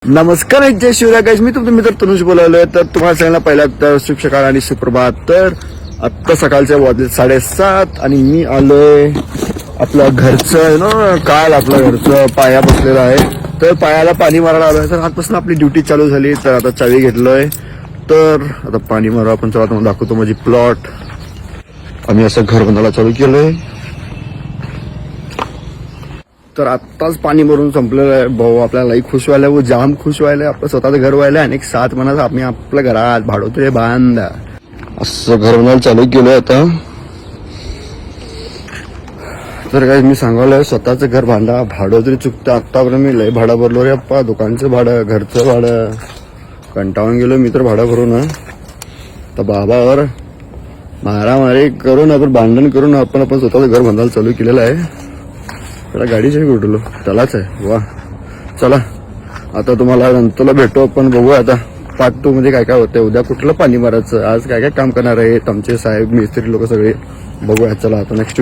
नमस्कार जय शिवराय गाईज, मी तुमचा मित्र तनुज बोलावलोय. तर तुम्हाला सगळ्यांना पहिला तर शुभ सकाळ आणि सुप्रभात. तर आत्ता सकाळचे वाजले 7:30 आणि मी आलोय आपल्या घरचं ना काल आपल्या घरचं पाया बसलेला आहे. तर पायाला पाणी मारायला आलोय. तर आजपासून आपली ड्युटी चालू झाली. तर आता चावी घेतलोय. तर आता पाणी मारू आपण. चला तुम्हाला दाखवतो माझी प्लॉट. आम्ही असं घर बांधायला चालू केलंय. तर आत्ताच पाणी भरून संपलेलं आहे. भाऊ आपल्याला खुश व्हायला, व जाम खुश व्हायला. आपलं स्वतःचं घर व्हायला आणि एक 7 महिन्यात आम्ही आपल्या घरात भाडोत्रे बांधा असं घर बनायला चालू केलंय आता. तर काय मी सांगायला स्वतःचं घर बांधा, भाडोत्री चुकतं. आत्तापर्यंत मी लय भाडं भरलो रे अप्पा. दुकानचं भाडं, घरचं भाडं, कंटाळून गेलो मी तर भाडं भरून. तर बाबावर मारामारी करून आपण भांडण करून आपण स्वतःचं घर बांधायला चालू केलेलं आहे. त्याला गाडीच्या उठलो त्यालाच आहे. वा चला आता तुम्हाला नंतरला भेटू आपण. बघूया आता पार्ट 2 मध्ये काय काय होतंय. उद्या कुठलं पाणी मारायचं, आज काय काय काम करणार आहे आमचे साहेब मिस्त्री लोक सगळे. बघूया चला आता नेक्स्ट